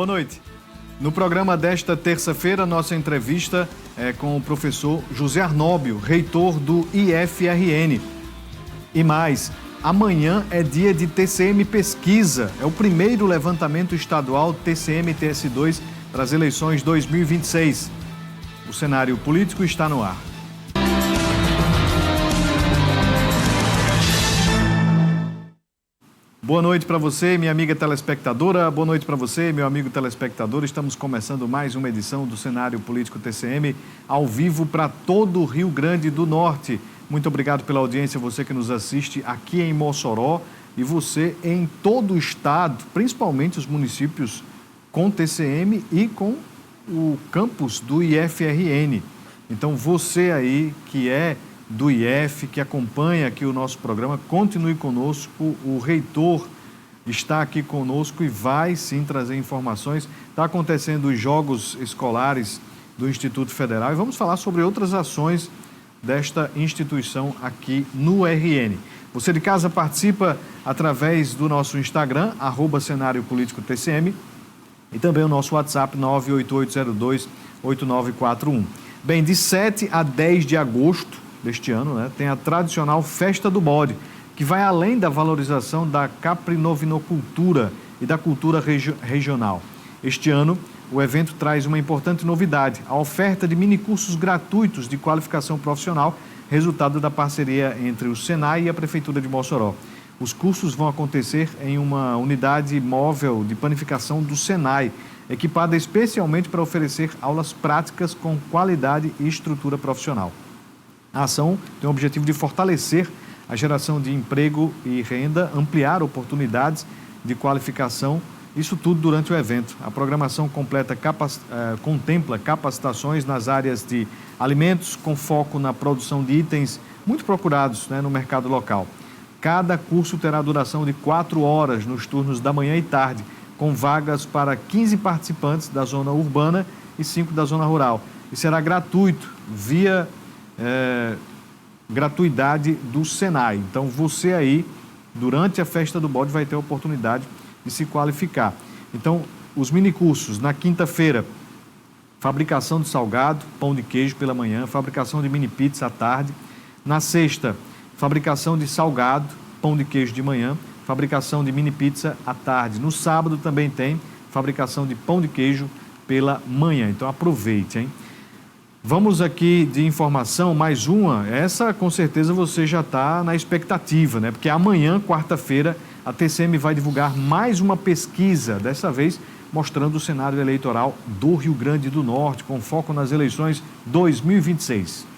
Boa noite. No programa desta terça-feira, nossa entrevista é com o professor José Arnóbio, reitor do IFRN. E mais, amanhã é dia de TCM Pesquisa. É o primeiro levantamento estadual TCM-TS2 para as eleições 2026. O cenário político está no ar. Boa noite para você, minha amiga telespectadora. Boa noite para você, meu amigo telespectador. Estamos começando mais uma edição do Cenário Político TCM, ao vivo para todo o Rio Grande do Norte. Muito obrigado pela audiência, você que nos assiste aqui em Mossoró e você em todo o estado, principalmente os municípios com TCM e com o campus do IFRN. Então, você aí que é do IF, que acompanha aqui o nosso programa, continue conosco. O reitor está aqui conosco e vai sim trazer informações. Está acontecendo os Jogos Escolares do Instituto Federal e vamos falar sobre outras ações desta instituição aqui no RN. Você de casa participa através do nosso Instagram, @Cenário Político TCM, e também o nosso WhatsApp 98802-8941. Bem, de 7 a 10 de agosto deste ano, tem a tradicional Festa do Bode, que vai além da valorização da caprinovinocultura e da cultura regional. Este ano, o evento traz uma importante novidade, a oferta de minicursos gratuitos de qualificação profissional, resultado da parceria entre o Senai e a Prefeitura de Mossoró. Os cursos vão acontecer em uma unidade móvel de panificação do Senai, equipada especialmente para oferecer aulas práticas com qualidade e estrutura profissional. A ação tem o objetivo de fortalecer a geração de emprego e renda, ampliar oportunidades de qualificação, isso tudo durante o evento. A programação contempla capacitações nas áreas de alimentos, com foco na produção de itens muito procurados no mercado local. Cada curso terá duração de 4 horas nos turnos da manhã e tarde, com vagas para 15 participantes da zona urbana e 5 da zona rural. E será gratuito, via gratuidade do Senai. Então, você aí, durante a Festa do Bode, vai ter a oportunidade de se qualificar. Então, os minicursos, na quinta-feira, fabricação de salgado, pão de queijo pela manhã, fabricação de mini pizza à tarde. Na sexta, fabricação de salgado, pão de queijo de manhã, fabricação de mini pizza à tarde. No sábado também tem fabricação de pão de queijo pela manhã. Então, aproveite, hein? Vamos aqui de informação, mais uma. Essa, com certeza, você já está na expectativa, Porque amanhã, quarta-feira, a TCM vai divulgar mais uma pesquisa, dessa vez mostrando o cenário eleitoral do Rio Grande do Norte, com foco nas eleições 2026.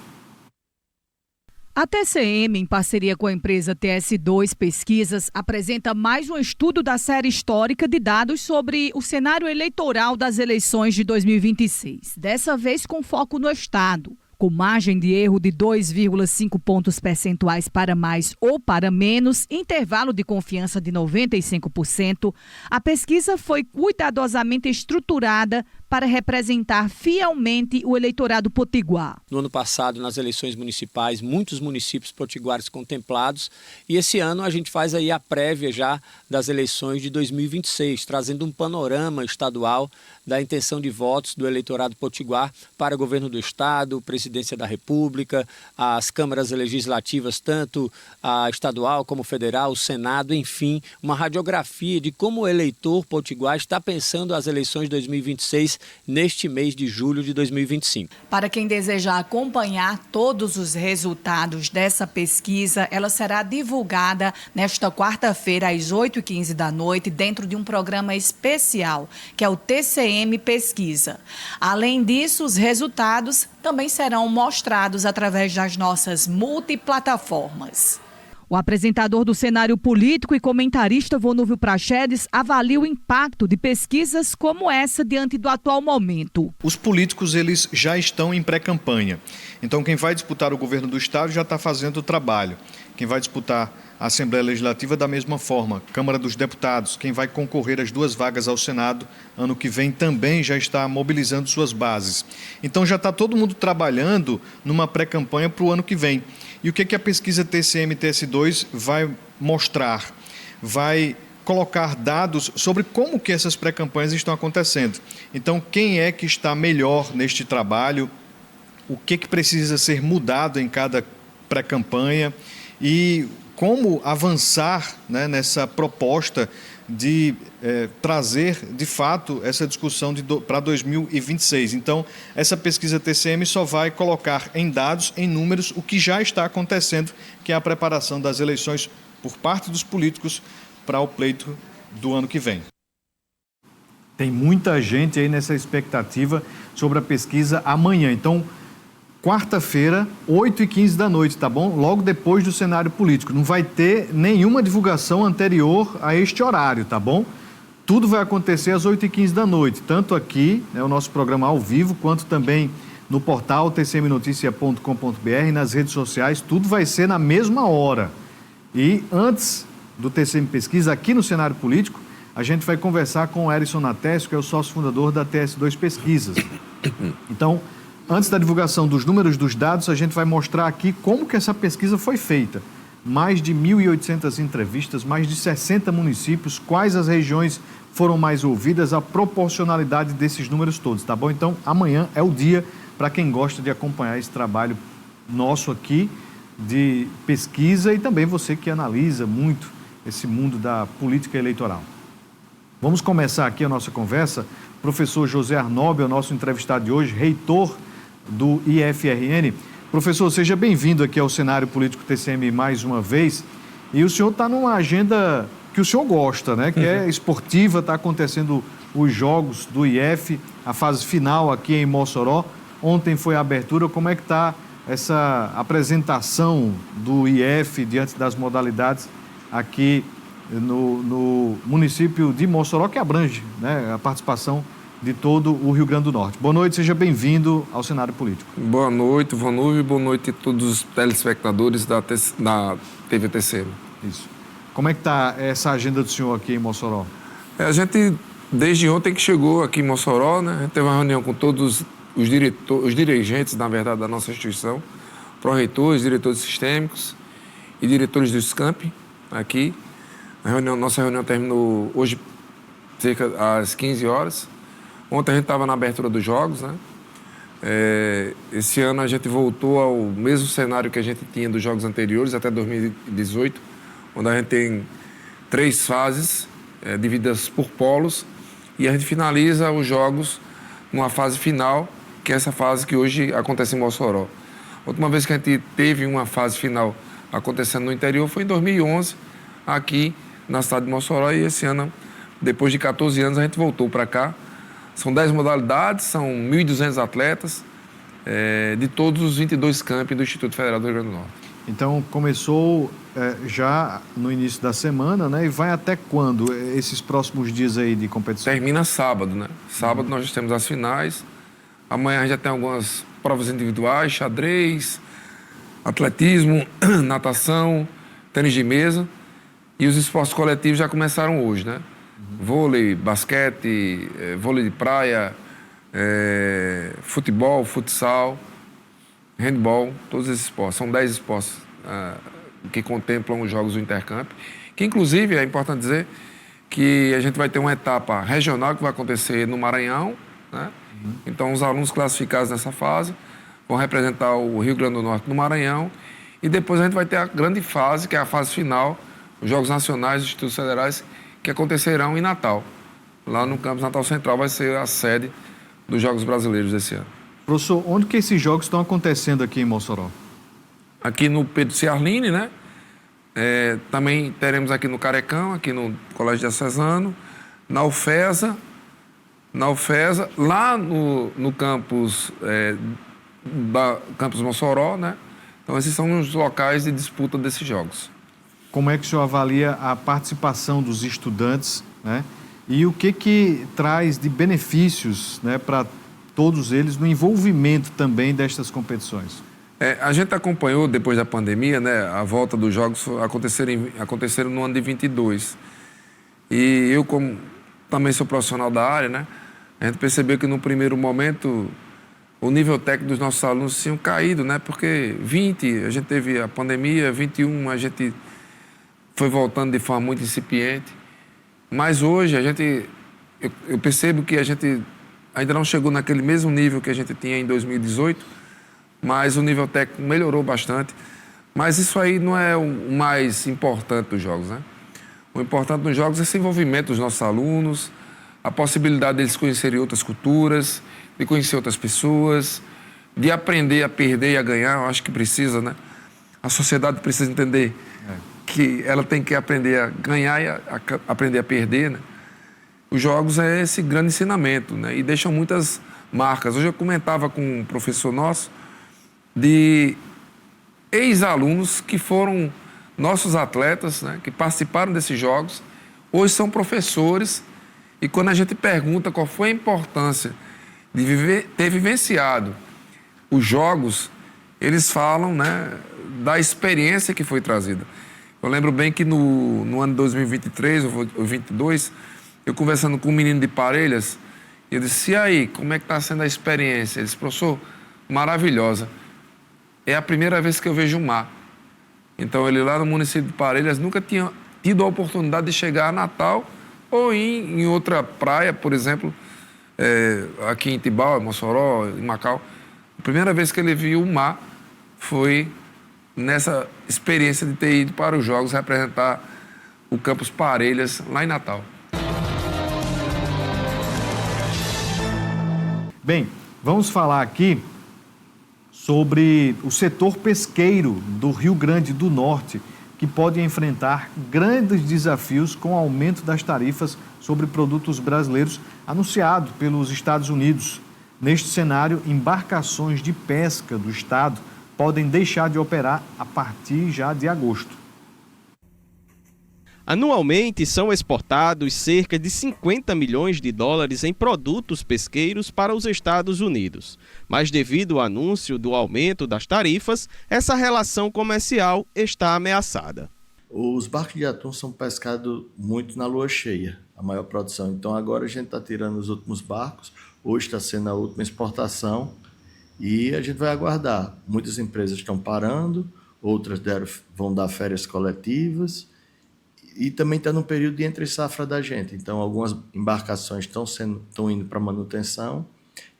A TCM, em parceria com a empresa TS2 Pesquisas, apresenta mais um estudo da série histórica de dados sobre o cenário eleitoral das eleições de 2026. Dessa vez com foco no estado. Com margem de erro de 2,5 pontos percentuais para mais ou para menos, intervalo de confiança de 95%, a pesquisa foi cuidadosamente estruturada para representar fielmente o eleitorado potiguar. No ano passado, nas eleições municipais, muitos municípios potiguares contemplados, e esse ano a gente faz aí a prévia já das eleições de 2026, trazendo um panorama estadual da intenção de votos do eleitorado potiguar para o governo do estado, presidência da República, as câmaras legislativas, tanto a estadual como federal, o Senado, enfim, uma radiografia de como o eleitor potiguar está pensando as eleições de 2026 neste mês de julho de 2025. Para quem desejar acompanhar todos os resultados dessa pesquisa, ela será divulgada nesta quarta-feira às 8h15 da noite, dentro de um programa especial, que é o TCM Pesquisa. Além disso, os resultados também serão mostrados através das nossas multiplataformas. O apresentador do Cenário Político e comentarista Vonúvio Praxedes avalia o impacto de pesquisas como essa diante do atual momento. Os políticos, eles já estão em pré-campanha. Então, quem vai disputar o governo do estado já está fazendo o trabalho. Quem vai disputar a Assembleia Legislativa da mesma forma. Câmara dos Deputados, quem vai concorrer às 2 vagas ao Senado ano que vem também já está mobilizando suas bases. Então, já está todo mundo trabalhando numa pré-campanha para o ano que vem. E o que a pesquisa TCM-TS2 vai mostrar? Vai colocar dados sobre como que essas pré-campanhas estão acontecendo. Então, quem é que está melhor neste trabalho, o que precisa ser mudado em cada pré-campanha e como avançar, né, nessa proposta de trazer, de fato, essa discussão para 2026. Então, essa pesquisa TCM só vai colocar em dados, em números, o que já está acontecendo, que é a preparação das eleições por parte dos políticos para o pleito do ano que vem. Tem muita gente aí nessa expectativa sobre a pesquisa amanhã. Então, quarta-feira, 8h15 da noite, tá bom? Logo depois do cenário político. Não vai ter nenhuma divulgação anterior a este horário, tá bom? Tudo vai acontecer às 8h15 da noite, tanto aqui, né, o nosso programa ao vivo, quanto também no portal tcmnoticia.com.br, nas redes sociais, tudo vai ser na mesma hora. E antes do TCM Pesquisa, aqui no cenário político, a gente vai conversar com o Erison Natécio, que é o sócio fundador da TS2 Pesquisas. Então, antes da divulgação dos números dos dados, a gente vai mostrar aqui como que essa pesquisa foi feita. Mais de 1.800 entrevistas, mais de 60 municípios, quais as regiões foram mais ouvidas, a proporcionalidade desses números todos, tá bom? Então, amanhã é o dia para quem gosta de acompanhar esse trabalho nosso aqui de pesquisa e também você que analisa muito esse mundo da política eleitoral. Vamos começar aqui a nossa conversa. Professor José Arnóbio é o nosso entrevistado de hoje, reitor do IFRN. Professor, seja bem-vindo aqui ao cenário político TCM mais uma vez. E o senhor está numa agenda que o senhor gosta, né? Que é esportiva, está acontecendo os jogos do IF, a fase final aqui em Mossoró. Ontem foi a abertura. Como é que está essa apresentação do IF diante das modalidades aqui no município de Mossoró, que abrange, né, a participação de todo o Rio Grande do Norte? Boa noite, seja bem-vindo ao cenário político. Boa noite, Vanúvio, boa noite a todos os telespectadores da TV TCM. Isso. Como é que está essa agenda do senhor aqui em Mossoró? A gente, desde ontem que chegou aqui em Mossoró, né, a gente teve uma reunião com todos os dirigentes, na verdade, da nossa instituição, pró-reitores, diretores sistêmicos e diretores do SCAMP, aqui. Nossa reunião terminou hoje, cerca às 15 horas. Ontem a gente estava na abertura dos jogos, né? Esse ano a gente voltou ao mesmo cenário que a gente tinha dos jogos anteriores, até 2018, onde a gente tem 3 fases divididas por polos e a gente finaliza os jogos numa fase final, que é essa fase que hoje acontece em Mossoró. A última vez que a gente teve uma fase final acontecendo no interior foi em 2011, aqui na cidade de Mossoró, e esse ano, depois de 14 anos, a gente voltou para cá. São 10 modalidades, são 1.200 atletas de todos os 22 campi do Instituto Federal do Rio Grande do Norte. Então, começou já no início da semana, né? E vai até quando esses próximos dias aí de competição? Termina sábado, né? Sábado nós temos as finais. Amanhã a gente já tem algumas provas individuais, xadrez, atletismo, natação, tênis de mesa. E os esportes coletivos já começaram hoje, né? Vôlei, basquete, vôlei de praia, futebol, futsal, handball, todos esses esportes. São 10 esportes que contemplam os Jogos do Intercamp, que inclusive é importante dizer que a gente vai ter uma etapa regional que vai acontecer no Maranhão, né? Então os alunos classificados nessa fase vão representar o Rio Grande do Norte no Maranhão e depois a gente vai ter a grande fase, que é a fase final, os Jogos Nacionais dos Institutos Federais, que acontecerão em Natal. Lá no campus Natal Central vai ser a sede dos Jogos Brasileiros desse ano. Professor, onde que esses jogos estão acontecendo aqui em Mossoró? Aqui no Pedro Ciarline, né? Também teremos aqui no Carecão, aqui no Colégio Diocesano, na UFESA, lá no campus, campus Mossoró, né? Então esses são os locais de disputa desses jogos. Como é que o senhor avalia a participação dos estudantes, né? E o que traz de benefícios, né, para todos eles no envolvimento também destas competições? A gente acompanhou, depois da pandemia, né, a volta dos jogos aconteceram no ano de 22. E eu, como também sou profissional da área, né, a gente percebeu que no primeiro momento o nível técnico dos nossos alunos tinham caído, né, porque 20, a gente teve a pandemia, 21, a gente foi voltando de forma muito incipiente. Mas hoje eu percebo que a gente ainda não chegou naquele mesmo nível que a gente tinha em 2018, mas o nível técnico melhorou bastante. Mas isso aí não é o mais importante dos jogos, né? O importante dos jogos é esse envolvimento dos nossos alunos, a possibilidade deles conhecerem outras culturas, de conhecer outras pessoas, de aprender a perder e a ganhar. Eu acho que precisa, né? A sociedade precisa entender que ela tem que aprender a ganhar e aprender a perder, né? Os jogos é esse grande ensinamento, né? E deixam muitas marcas. Hoje eu comentava com um professor nosso de ex-alunos que foram nossos atletas, né? Que participaram desses jogos, hoje são professores, e quando a gente pergunta qual foi a importância de ter vivenciado os jogos, eles falam, né, da experiência que foi trazida. Eu lembro bem que no ano de 2023 ou 2022, eu conversando com um menino de Parelhas, eu disse: e aí, como é que está sendo a experiência? Ele disse: professor, maravilhosa. É a primeira vez que eu vejo o mar. Então, ele lá no município de Parelhas nunca tinha tido a oportunidade de chegar a Natal ou em outra praia, por exemplo, aqui em Tibau, em Mossoró, em Macau. A primeira vez que ele viu o mar foi nessa experiência de ter ido para os Jogos representar o Campus Parelhas lá em Natal. Bem, vamos falar aqui sobre o setor pesqueiro do Rio Grande do Norte, que pode enfrentar grandes desafios com o aumento das tarifas sobre produtos brasileiros anunciado pelos Estados Unidos. Neste cenário, embarcações de pesca do estado podem deixar de operar a partir já de agosto. Anualmente são exportados cerca de 50 milhões de dólares em produtos pesqueiros para os Estados Unidos. Mas devido ao anúncio do aumento das tarifas, essa relação comercial está ameaçada. Os barcos de atum são pescados muito na lua cheia, a maior produção. Então agora a gente está tirando os últimos barcos, hoje está sendo a última exportação e a gente vai aguardar. Muitas empresas estão parando, outras vão dar férias coletivas. E também está no período de entre-safra da gente. Então, algumas embarcações estão indo para manutenção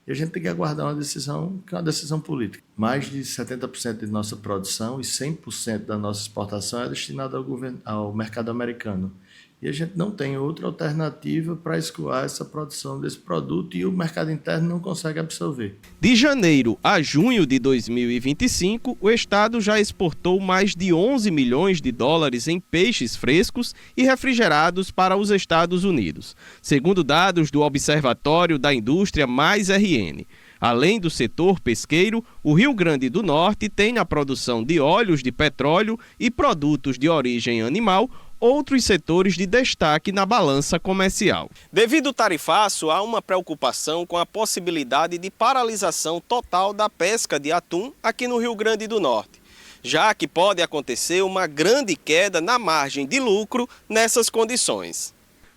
e a gente tem que aguardar uma decisão, que é uma decisão política. Mais de 70% de nossa produção e 100% da nossa exportação é destinada ao mercado americano. E a gente não tem outra alternativa para escoar essa produção desse produto e o mercado interno não consegue absorver. De janeiro a junho de 2025, o estado já exportou mais de 11 milhões de dólares em peixes frescos e refrigerados para os Estados Unidos, segundo dados do Observatório da Indústria Mais RN. Além do setor pesqueiro, o Rio Grande do Norte tem a produção de óleos de petróleo e produtos de origem animal, outros setores de destaque na balança comercial. Devido ao tarifaço, há uma preocupação com a possibilidade de paralisação total da pesca de atum aqui no Rio Grande do Norte, já que pode acontecer uma grande queda na margem de lucro nessas condições.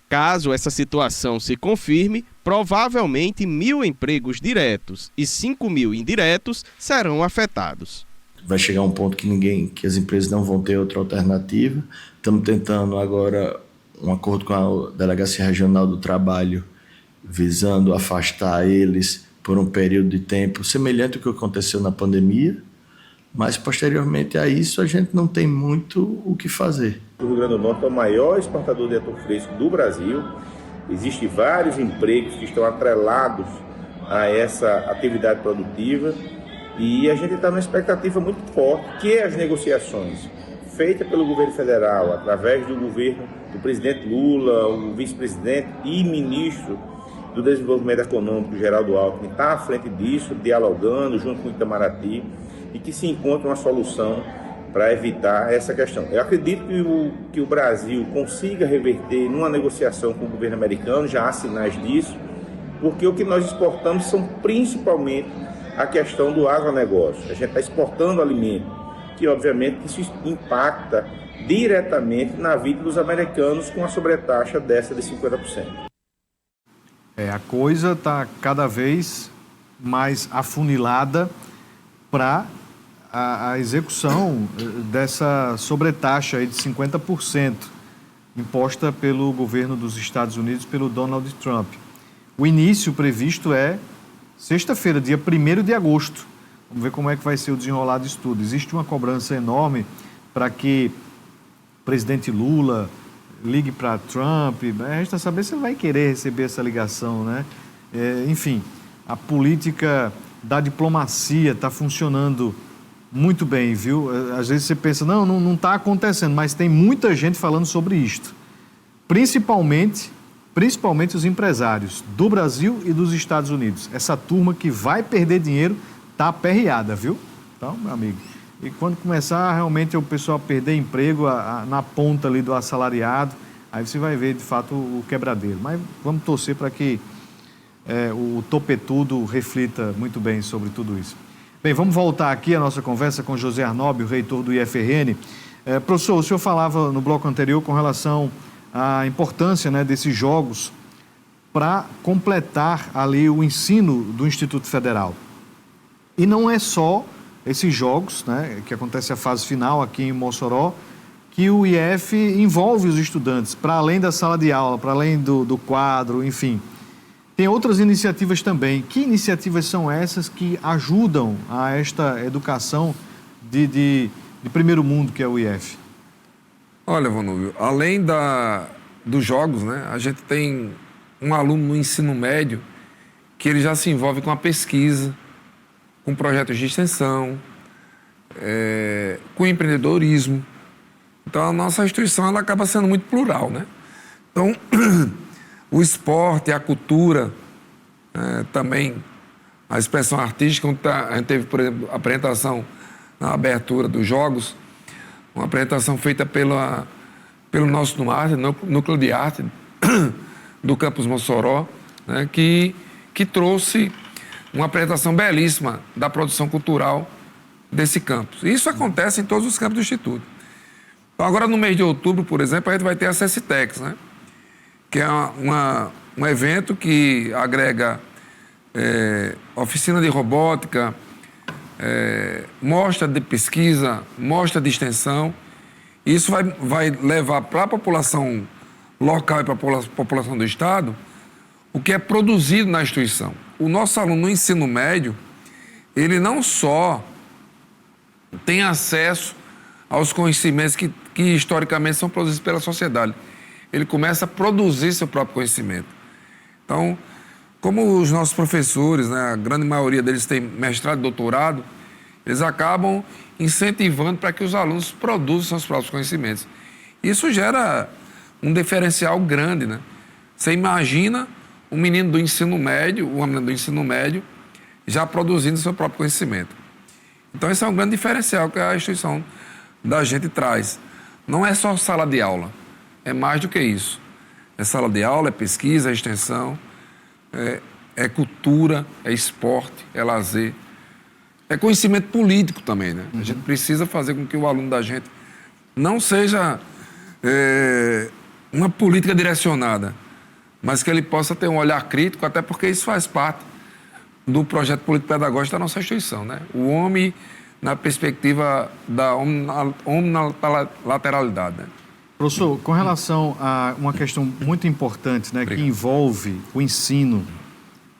Caso essa situação se confirme, provavelmente 1.000 empregos diretos e 5.000 indiretos serão afetados. Vai chegar um ponto que as empresas não vão ter outra alternativa. Estamos tentando agora um acordo com a Delegacia Regional do Trabalho, visando afastar eles por um período de tempo semelhante ao que aconteceu na pandemia, mas posteriormente a isso a gente não tem muito o que fazer. O Rio Grande do Norte é o maior exportador de atum fresco do Brasil. Existem vários empregos que estão atrelados a essa atividade produtiva. E a gente está numa expectativa muito forte que as negociações feitas pelo governo federal, através do governo do presidente Lula, o vice-presidente e ministro do Desenvolvimento Econômico, Geraldo Alckmin, está à frente disso, dialogando junto com o Itamaraty, e que se encontre uma solução para evitar essa questão. Eu acredito que o Brasil consiga reverter numa negociação com o governo americano, já há sinais disso, porque o que nós exportamos são principalmente a questão do agronegócio. A gente está exportando alimento, que obviamente isso impacta diretamente na vida dos americanos com a sobretaxa dessa de 50%. A coisa está cada vez mais afunilada para a execução dessa sobretaxa aí de 50%. imposta pelo governo dos Estados Unidos, pelo Donald Trump. O início previsto é sexta-feira, dia 1º de agosto. Vamos ver como é que vai ser o desenrolar disso tudo. Existe uma cobrança enorme para que o presidente Lula ligue para Trump. Resta saber se ele vai querer receber essa ligação, né? Enfim, a política da diplomacia está funcionando muito bem, viu? Às vezes você pensa, não está acontecendo, mas tem muita gente falando sobre isto. Principalmente os empresários do Brasil e dos Estados Unidos. Essa turma que vai perder dinheiro está aperreada, viu? Então, meu amigo, e quando começar realmente o pessoal perder emprego na ponta ali do assalariado, aí você vai ver de fato o quebradeiro. Mas vamos torcer para que o topetudo reflita muito bem sobre tudo isso. Bem, vamos voltar aqui a nossa conversa com José Arnóbio, reitor do IFRN. Professor, o senhor falava no bloco anterior com relação à importância, né, desses jogos para completar ali o ensino do Instituto Federal. E não é só esses jogos, né, que acontece a fase final aqui em Mossoró, que o IF envolve os estudantes, para além da sala de aula, para além do quadro, enfim. Tem outras iniciativas também. Que iniciativas são essas que ajudam a esta educação de primeiro mundo, que é o IF? Olha, Vanúbio, além dos jogos, né, a gente tem um aluno no ensino médio que ele já se envolve com a pesquisa, com projetos de extensão, com empreendedorismo. Então, a nossa instituição ela acaba sendo muito plural, né? Então, o esporte, a cultura, também a expressão artística. A gente teve, por exemplo, a apresentação na abertura dos Jogos, uma apresentação feita pelo nosso Núcleo de Arte do Campus Mossoró, né, que trouxe uma apresentação belíssima da produção cultural desse campus. Isso acontece em todos os campos do Instituto. Então, agora, no mês de outubro, por exemplo, a gente vai ter a CECITEX, né? Que é um evento que agrega oficina de robótica, mostra de pesquisa, mostra de extensão. Isso vai levar para a população local e para a população do Estado o que é produzido na instituição. O nosso aluno no ensino médio, ele não só tem acesso aos conhecimentos que historicamente são produzidos pela sociedade, ele começa a produzir seu próprio conhecimento. Então, como os nossos professores, né, a grande maioria deles tem mestrado e doutorado, eles acabam incentivando para que os alunos produzam seus próprios conhecimentos. Isso gera um diferencial grande, né? Você imagina um menino do ensino médio, uma menina do ensino médio, já produzindo seu próprio conhecimento. Então, esse é um grande diferencial que a instituição da gente traz. Não é só sala de aula, é mais do que isso. É sala de aula, é pesquisa, é extensão, é cultura, é esporte, é lazer. É conhecimento político também, né? A gente precisa fazer com que o aluno da gente não seja uma política direcionada, mas que ele possa ter um olhar crítico, até porque isso faz parte do projeto político-pedagógico da nossa instituição, né? O homem na perspectiva da omnilateralidade, né? Professor, com relação a uma questão muito importante, né, que envolve o ensino,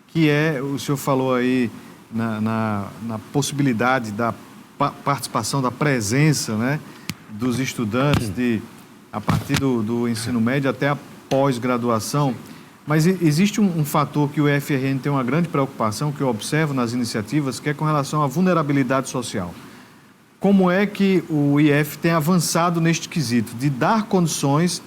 que o senhor falou aí na possibilidade da participação, da presença, né, dos estudantes a partir do ensino médio até a pós-graduação, mas existe um fator que o IFRN tem uma grande preocupação, que eu observo nas iniciativas, que é com relação à vulnerabilidade social. Como é que o IF tem avançado neste quesito de dar condições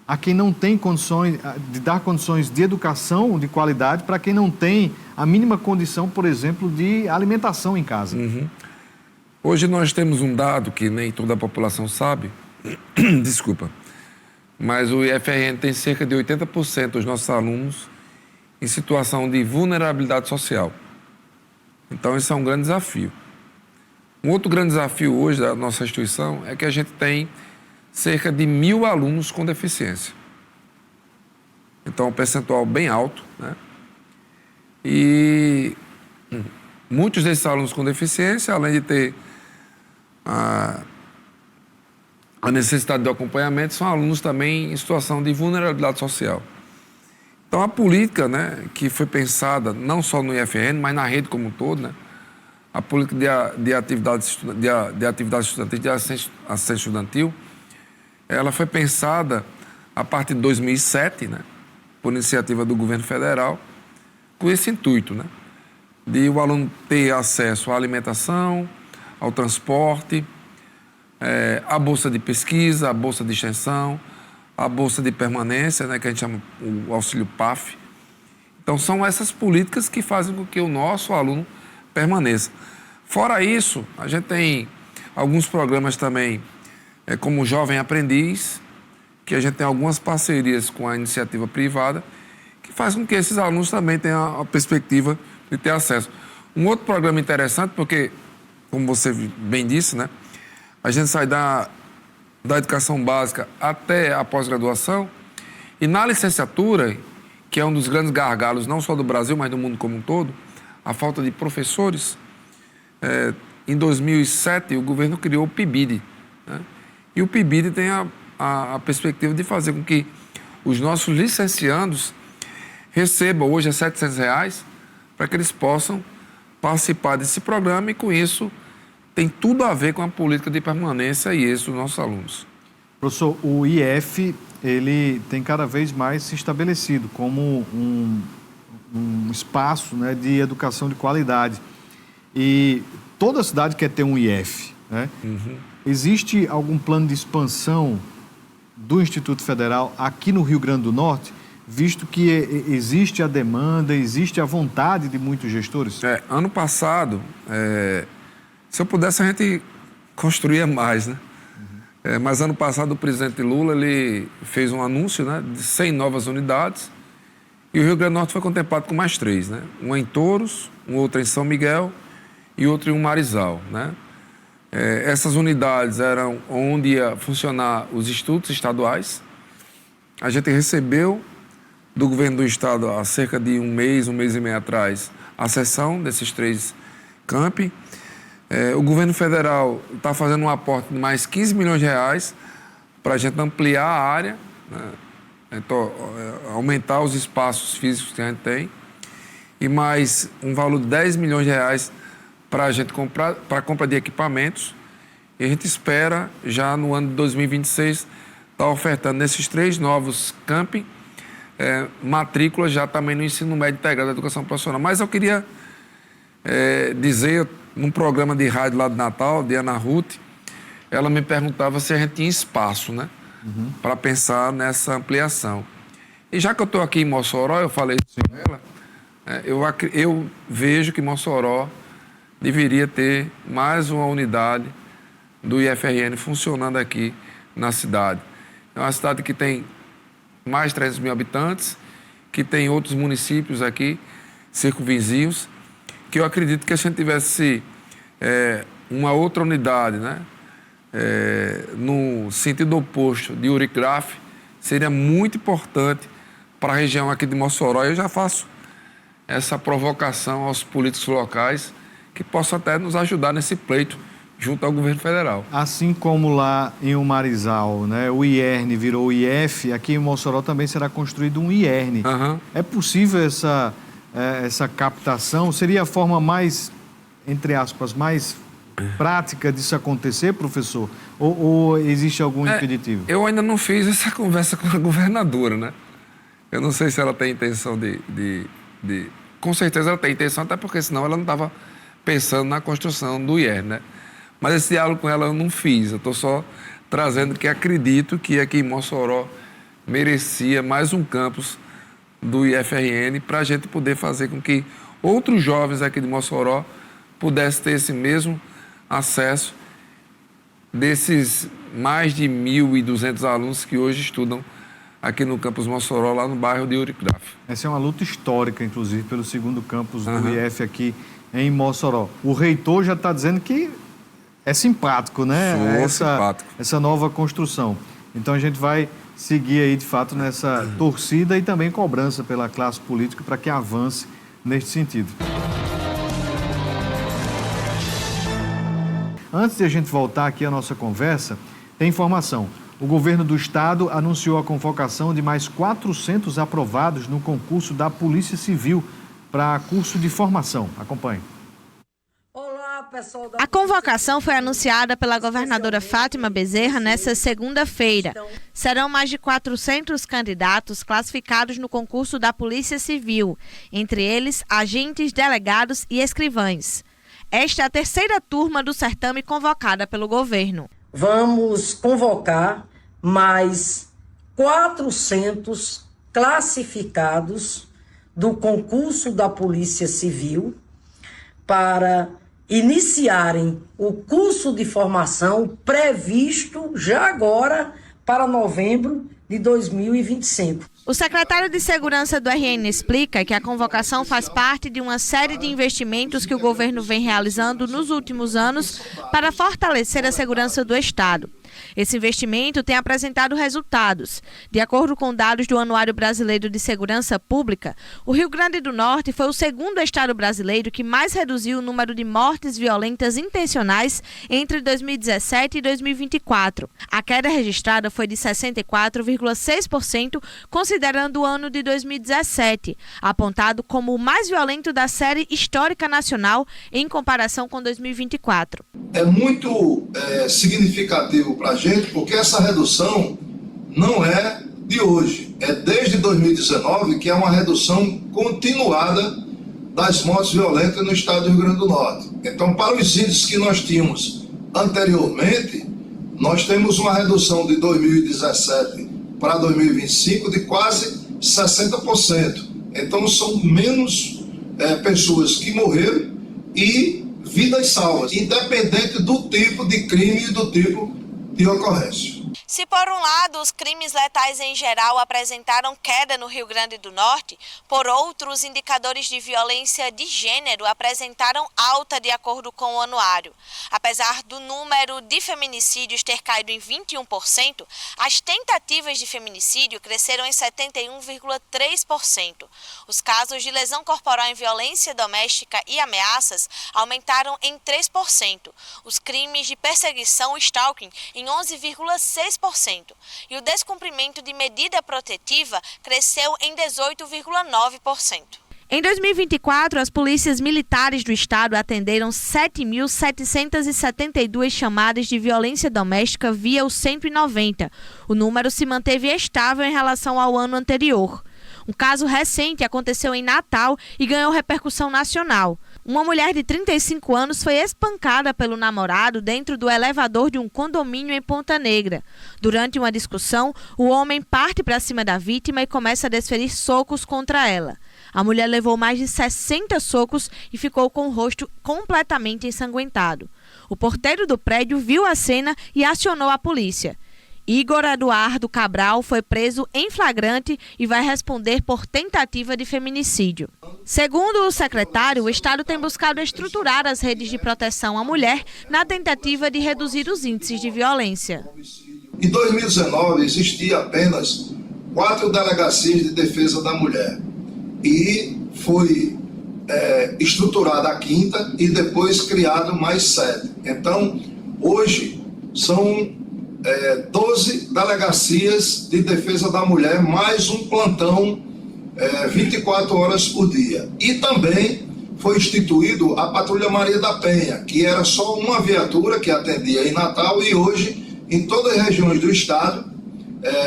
a quem não tem condições, de dar condições de educação de qualidade para quem não tem a mínima condição, por exemplo, de alimentação em casa? Hoje nós temos um dado que nem toda a população sabe, desculpa, mas o IFRN tem cerca de 80% dos nossos alunos em situação de vulnerabilidade social. Então, isso é um grande desafio. Um outro grande desafio hoje da nossa instituição é que a gente tem cerca de 1.000 alunos com deficiência. Então, é um percentual bem alto, né? E muitos desses alunos com deficiência, além de ter a necessidade do acompanhamento, são alunos também em situação de vulnerabilidade social. Então, a política, né, que foi pensada não só no IFRN, mas na rede como um todo, né, a política de atividade estudantil, de assistência estudantil, ela foi pensada a partir de 2007, né, por iniciativa do governo federal, com esse intuito, né, de o aluno ter acesso à alimentação, ao transporte, à bolsa de pesquisa, à bolsa de extensão, à bolsa de permanência, né, que a gente chama o auxílio PAF. Então, são essas políticas que fazem com que o nosso aluno permaneça. Fora isso, a gente tem alguns programas também, como o Jovem Aprendiz, que a gente tem algumas parcerias com a iniciativa privada, que faz com que esses alunos também tenham a perspectiva de ter acesso. Um outro programa interessante, porque, como você bem disse, né, a gente sai da educação básica até a pós-graduação, e na licenciatura, que é um dos grandes gargalos, não só do Brasil, mas do mundo como um todo, a falta de professores. Em 2007, o governo criou o PIBID, né? E o PIBID tem a perspectiva de fazer com que os nossos licenciandos recebam, hoje é R$700, para que eles possam participar desse programa, e com isso tem tudo a ver com a política de permanência e êxito dos nossos alunos. Professor, o IF, ele tem cada vez mais se estabelecido como um espaço, né, de educação de qualidade. E toda cidade quer ter um IF, né? Uhum. Existe algum plano de expansão do Instituto Federal aqui no Rio Grande do Norte, visto que existe a demanda, existe a vontade de muitos gestores? Ano passado, se eu pudesse, a gente construía mais, né? Uhum. Mas ano passado o presidente Lula, ele fez um anúncio, né, de 100 novas unidades, e o Rio Grande do Norte foi contemplado com mais 3, né? Um em Touros, um outro em São Miguel e outro em Marizal, né? Essas unidades eram onde ia funcionar os institutos estaduais. A gente recebeu do governo do estado, há cerca de um mês e meio atrás, a cessão desses 3 campi. O governo federal está fazendo um aporte de mais R$15 milhões para a gente ampliar a área, né? Então, aumentar os espaços físicos que a gente tem, e mais um valor de R$10 milhões para a gente comprar, para a compra de equipamentos. E a gente espera, já no ano de 2026, estar ofertando nesses 3 novos campi, matrículas já também no ensino médio integrado da educação profissional. Mas eu queria dizer, num programa de rádio lá de Natal, de Ana Ruth, ela me perguntava se a gente tinha espaço, né, para pensar nessa ampliação. E já que eu estou aqui em Mossoró, eu falei isso com ela, eu vejo que Mossoró deveria ter mais uma unidade do IFRN funcionando aqui na cidade. É uma cidade que tem mais de 300 mil habitantes, que tem outros municípios aqui, circunvizinhos, que eu acredito que a gente tivesse uma outra unidade, né, no sentido oposto de Urigraf, seria muito importante para a região aqui de Mossoró. Eu já faço essa provocação aos políticos locais, que possam até nos ajudar nesse pleito junto ao governo federal. Assim como lá em Marizal, né, o IERN virou o IF, aqui em Mossoró também será construído um IERN. Uhum. É possível essa captação? Seria a forma mais, entre aspas, mais prática disso acontecer, professor? Ou existe algum impeditivo? Eu ainda não fiz essa conversa com a governadora, né? Eu não sei se ela tem intenção Com certeza ela tem intenção, até porque senão ela não estava pensando na construção do IERN, né? Mas esse diálogo com ela eu não fiz. Eu estou só trazendo que acredito que aqui em Mossoró merecia mais um campus do IFRN para a gente poder fazer com que outros jovens aqui de Mossoró pudessem ter esse mesmo acesso desses mais de 1.200 alunos que hoje estudam aqui no campus Mossoró, lá no bairro de Urigraf. Essa é uma luta histórica, inclusive, pelo segundo campus do IF aqui em Mossoró. O reitor já está dizendo que é simpático, né? Essa nova construção. Então a gente vai seguir aí, de fato, nessa torcida e também cobrança pela classe política para que avance neste sentido. Antes de a gente voltar aqui à nossa conversa, tem informação. O governo do estado anunciou a convocação de mais 400 aprovados no concurso da Polícia Civil para curso de formação. Acompanhe. A convocação foi anunciada pela governadora Fátima Bezerra nesta segunda-feira. Serão mais de 400 candidatos classificados no concurso da Polícia Civil, entre eles agentes, delegados e escrivães. Esta é a terceira turma do certame convocada pelo governo. Vamos convocar mais 400 classificados do concurso da Polícia Civil para iniciarem o curso de formação previsto já agora para novembro de 2025. O secretário de Segurança do RN explica que a convocação faz parte de uma série de investimentos que o governo vem realizando nos últimos anos para fortalecer a segurança do Estado. Esse investimento tem apresentado resultados. De acordo com dados do Anuário Brasileiro de Segurança Pública, o Rio Grande do Norte foi o segundo estado brasileiro que mais reduziu o número de mortes violentas intencionais entre 2017 e 2024. A queda registrada foi de 64,6%, considerando o ano de 2017, apontado como o mais violento da série histórica nacional em comparação com 2024. É muito significativo para a gente, porque essa redução não é de hoje, é desde 2019 que é uma redução continuada das mortes violentas no estado do Rio Grande do Norte. Então, para os índices que nós tínhamos anteriormente, nós temos uma redução de 2017 para 2025 de quase 60%. Então, são menos pessoas que morreram e vidas salvas, independente do tipo de crime e do tipo de ocorrência. Se por um lado os crimes letais em geral apresentaram queda no Rio Grande do Norte, por outro os indicadores de violência de gênero apresentaram alta de acordo com o anuário. Apesar do número de feminicídios ter caído em 21%, as tentativas de feminicídio cresceram em 71,3%. Os casos de lesão corporal em violência doméstica e ameaças aumentaram em 3%. Os crimes de perseguição e stalking em 11,6%. E o descumprimento de medida protetiva cresceu em 18,9%. Em 2024, as polícias militares do estado atenderam 7.772 chamadas de violência doméstica via o 190. O número se manteve estável em relação ao ano anterior. Um caso recente aconteceu em Natal e ganhou repercussão nacional. Uma mulher de 35 anos foi espancada pelo namorado dentro do elevador de um condomínio em Ponta Negra. Durante uma discussão, o homem parte para cima da vítima e começa a desferir socos contra ela. A mulher levou mais de 60 socos e ficou com o rosto completamente ensanguentado. O porteiro do prédio viu a cena e acionou a polícia. Igor Eduardo Cabral foi preso em flagrante e vai responder por tentativa de feminicídio. Segundo o secretário, o Estado tem buscado estruturar as redes de proteção à mulher na tentativa de reduzir os índices de violência. Em 2019, existia apenas 4 delegacias de defesa da mulher e foi estruturada a 5ª e depois criado mais 7. Então, hoje são 12 delegacias de defesa da mulher, mais um plantão 24 horas por dia. E também foi instituído a Patrulha Maria da Penha, que era só uma viatura que atendia em Natal, e hoje, em todas as regiões do estado,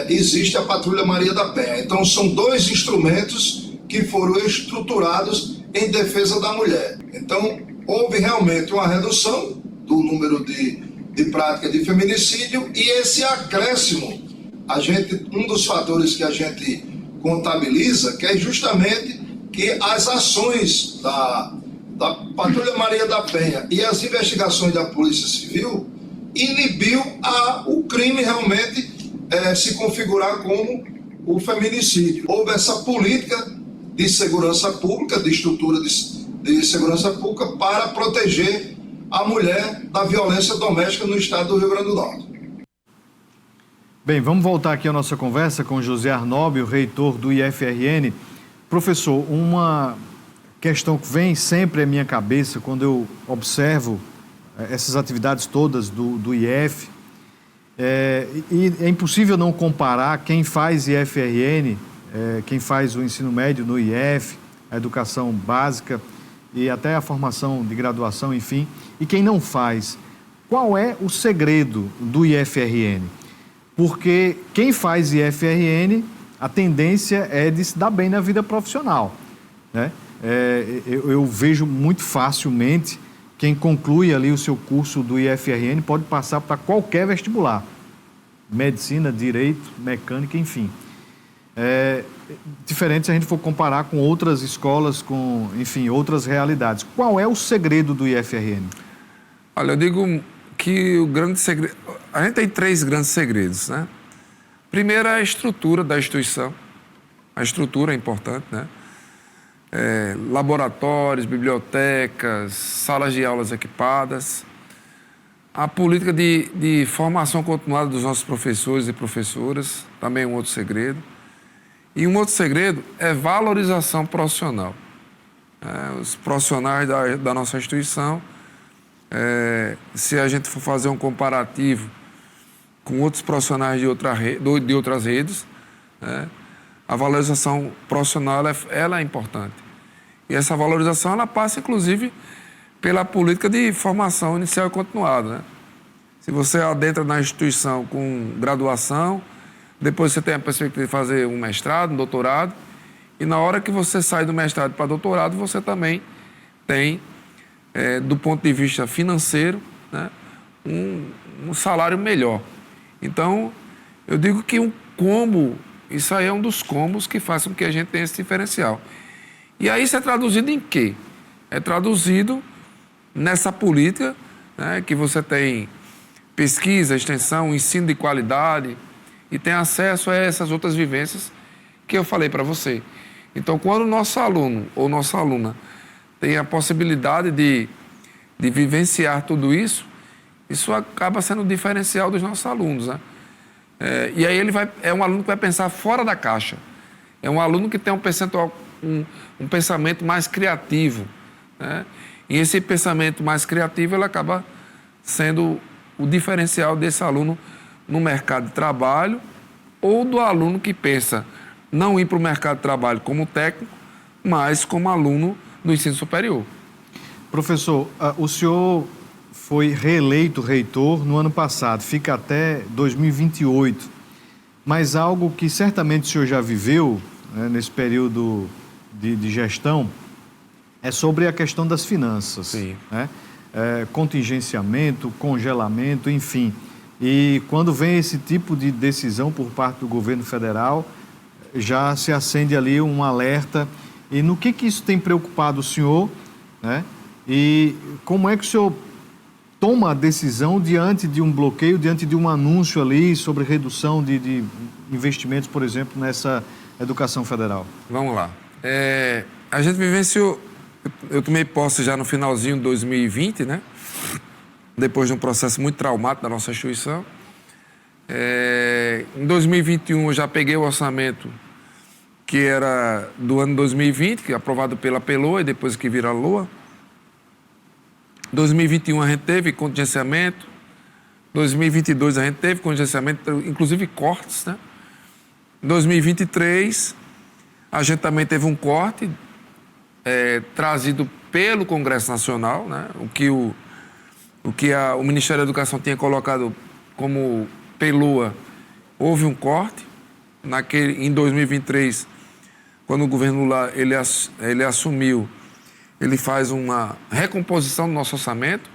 existe a Patrulha Maria da Penha. Então, são 2 instrumentos que foram estruturados em defesa da mulher. Então, houve realmente uma redução do número de prática de feminicídio, e esse acréscimo, um dos fatores que a gente contabiliza, que é justamente que as ações da Patrulha Maria da Penha e as investigações da Polícia Civil inibiu o crime realmente se configurar como o feminicídio. Houve essa política de segurança pública, de estrutura de segurança pública para proteger a mulher da violência doméstica no estado do Rio Grande do Norte. Bem, vamos voltar aqui à nossa conversa com José Arnóbio, reitor do IFRN. Professor, uma questão que vem sempre à minha cabeça quando eu observo essas atividades todas do IF E é impossível não comparar quem faz IFRN, quem faz o ensino médio no IF, a educação básica e até a formação de graduação, enfim, e quem não faz. Qual é o segredo do IFRN? Porque quem faz IFRN, a tendência é de se dar bem na vida profissional, né? Eu vejo muito facilmente quem conclui ali o seu curso do IFRN pode passar para qualquer vestibular. Medicina, direito, mecânica, enfim. Diferente se a gente for comparar com outras escolas, com, enfim, outras realidades. Qual é o segredo do IFRN? Olha, eu digo que o grande segredo... A gente tem 3 grandes segredos, né? Primeiro é a estrutura da instituição. A estrutura é importante, né? Laboratórios, bibliotecas, salas de aulas equipadas. A política de formação continuada dos nossos professores e professoras, também é um outro segredo. E um outro segredo é valorização profissional. Os profissionais da nossa instituição, se a gente for fazer um comparativo com outros profissionais de outras redes, a valorização profissional ela é importante. E essa valorização ela passa, inclusive, pela política de formação inicial e continuada, né? Se você adentra na instituição com graduação, depois você tem a perspectiva de fazer um mestrado, um doutorado, e na hora que você sai do mestrado para doutorado, você também tem, do ponto de vista financeiro, né, um salário melhor. Então, eu digo que um combo, isso aí é um dos combos que faz com que a gente tenha esse diferencial. E aí isso é traduzido em quê? É traduzido nessa política, né, que você tem pesquisa, extensão, ensino de qualidade e tem acesso a essas outras vivências que eu falei para você. Então, quando o nosso aluno ou nossa aluna tem a possibilidade de vivenciar tudo isso, isso acaba sendo o diferencial dos nossos alunos, né? E aí é um aluno que vai pensar fora da caixa. É um aluno que tem um pensamento mais criativo, né? E esse pensamento mais criativo, ele acaba sendo o diferencial desse aluno no mercado de trabalho ou do aluno que pensa não ir para o mercado de trabalho como técnico, mas como aluno do ensino superior. Professor, o senhor foi reeleito reitor no ano passado, fica até 2028, mas algo que certamente o senhor já viveu, né, nesse período de gestão é sobre a questão das finanças. Sim. Né? Contingenciamento, congelamento, enfim. E quando vem esse tipo de decisão por parte do governo federal, já se acende ali um alerta. E no que isso tem preocupado o senhor, né? E como é que o senhor toma a decisão diante de um bloqueio, diante de um anúncio ali sobre redução de investimentos, por exemplo, nessa educação federal? Vamos lá. A gente vivenciou... Eu tomei posse já no finalzinho de 2020, né? Depois de um processo muito traumático da nossa instituição. Em 2021, eu já peguei o orçamento que era do ano 2020, que é aprovado pela PELOA e depois que vira LOA. 2021 a gente teve contingenciamento. 2022 a gente teve contingenciamento, inclusive cortes, né? 2023 a gente também teve um corte trazido pelo Congresso Nacional, né? O que o Ministério da Educação tinha colocado como PELOA, houve um corte. Em 2023, quando o governo Lula ele assumiu, ele faz uma recomposição do nosso orçamento.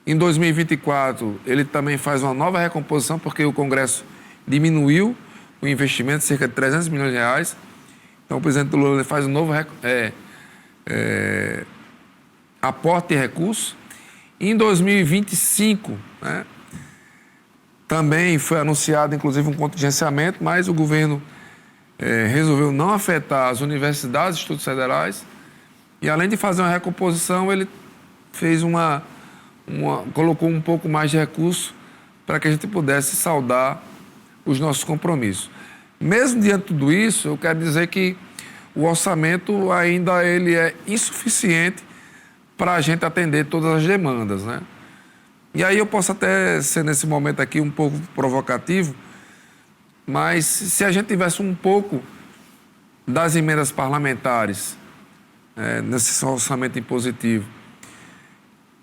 Em 2024, ele também faz uma nova recomposição, porque o Congresso diminuiu o investimento, cerca de 300 milhões de reais. Então, o presidente Lula faz um novo aporte de recursos. Em 2025, né, também foi anunciado, inclusive, um contingenciamento, mas o governo resolveu não afetar as universidades e institutos federais. E, além de fazer uma recomposição, ele fez colocou um pouco mais de recurso para que a gente pudesse saldar os nossos compromissos. Mesmo diante de tudo isso, eu quero dizer que o orçamento ainda ele é insuficiente para a gente atender todas as demandas, né? E aí eu posso até ser, nesse momento aqui, um pouco provocativo, mas se a gente tivesse um pouco das emendas parlamentares nesse orçamento impositivo,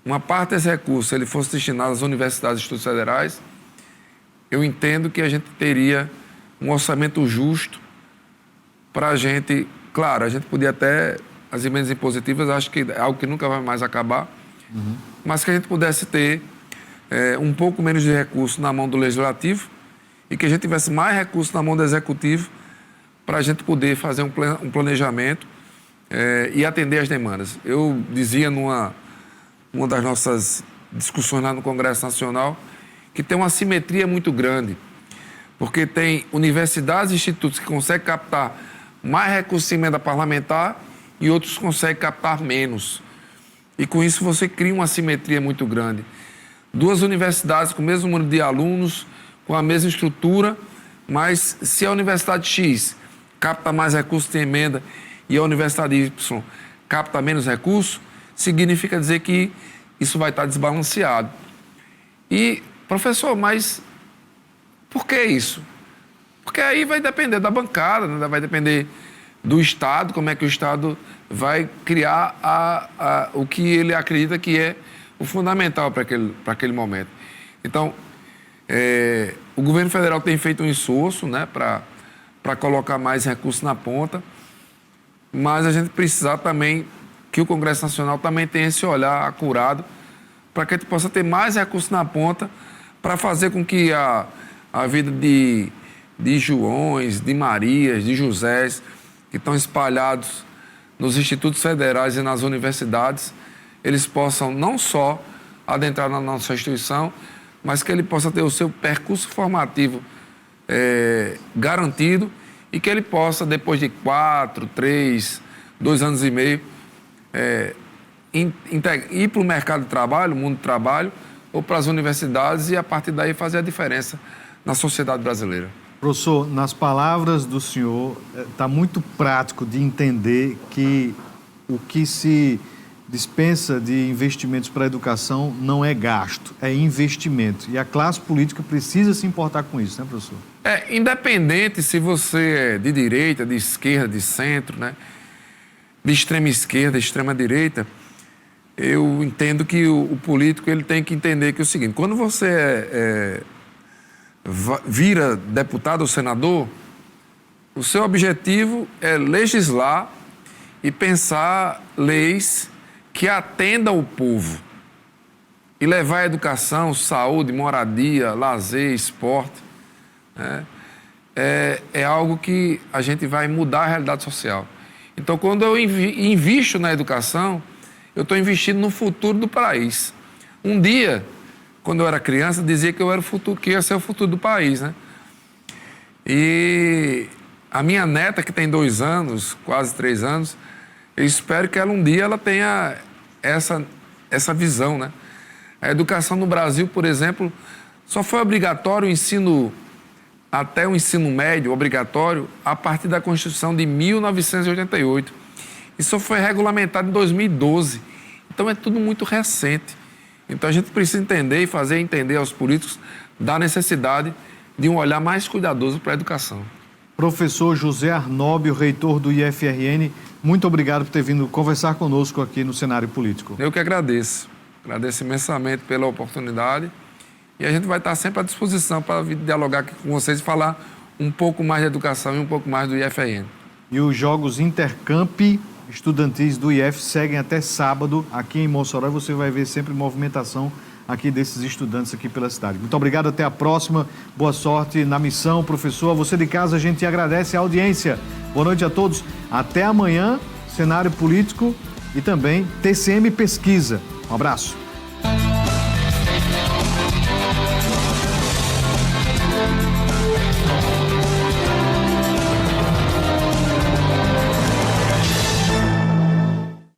uma parte desse recurso ele fosse destinado às universidades e institutos federais, eu entendo que a gente teria um orçamento justo para a gente... Claro, a gente podia até... As emendas impositivas, acho que é algo que nunca vai mais acabar, mas que a gente pudesse ter um pouco menos de recurso na mão do Legislativo e que a gente tivesse mais recurso na mão do Executivo para a gente poder fazer um planejamento e atender as demandas. Eu dizia numa das nossas discussões lá no Congresso Nacional que tem uma assimetria muito grande, porque tem universidades e institutos que conseguem captar mais recursos em emenda parlamentar e outros conseguem captar menos. E com isso você cria uma assimetria muito grande. Duas universidades com o mesmo número de alunos, com a mesma estrutura, mas se a Universidade X capta mais recursos em emenda e a Universidade Y capta menos recursos, significa dizer que isso vai estar desbalanceado. E, professor, mas por que isso? Porque aí vai depender da bancada, né? Vai depender do Estado, como é que o Estado vai criar o que ele acredita que é o fundamental para aquele momento. Então, o governo federal tem feito um esforço, né, para colocar mais recursos na ponta, mas a gente precisa também que o Congresso Nacional também tenha esse olhar acurado para que a gente possa ter mais recursos na ponta para fazer com que a vida de Joões, de Marias, de Josés, que estão espalhados nos institutos federais e nas universidades, eles possam não só adentrar na nossa instituição, mas que ele possa ter o seu percurso formativo garantido e que ele possa, depois de 4, 3, 2 anos e meio, ir para o mercado de trabalho, o mundo do trabalho, ou para as universidades e, a partir daí, fazer a diferença na sociedade brasileira. Professor, nas palavras do senhor, está muito prático de entender que o que se dispensa de investimentos para a educação não é gasto, é investimento. E a classe política precisa se importar com isso, né, professor? Independente se você é de direita, de esquerda, de centro, né, de extrema esquerda, extrema direita, eu entendo que o político ele tem que entender que é o seguinte: quando você vira deputado ou senador, o seu objetivo é legislar e pensar leis que atendam o povo e levar a educação, saúde, moradia, lazer, esporte. Né? É algo que a gente vai mudar a realidade social. Então, quando eu invisto na educação, eu estou investindo no futuro do país. Um dia, quando eu era criança, dizia que eu era o futuro, que ia ser o futuro do país, né? E a minha neta, que tem 2 anos, quase 3 anos, eu espero que ela um dia ela tenha essa visão, né? A educação no Brasil, por exemplo, só foi obrigatório o ensino, até o ensino médio obrigatório, a partir da Constituição de 1988. Isso foi regulamentado em 2012. Então é tudo muito recente. Então a gente precisa entender e fazer entender aos políticos da necessidade de um olhar mais cuidadoso para a educação. Professor José Arnóbio, reitor do IFRN, muito obrigado por ter vindo conversar conosco aqui no cenário político. Eu que agradeço. Agradeço imensamente pela oportunidade e a gente vai estar sempre à disposição para dialogar aqui com vocês e falar um pouco mais de educação e um pouco mais do IFRN. E os Jogos Intercamp estudantis do IF seguem até sábado aqui em Mossoró e você vai ver sempre movimentação aqui desses estudantes aqui pela cidade. Muito obrigado, até a próxima. Boa sorte na missão, professor. A você de casa, a gente agradece a audiência. Boa noite a todos. Até amanhã, cenário político e também TCM Pesquisa. Um abraço.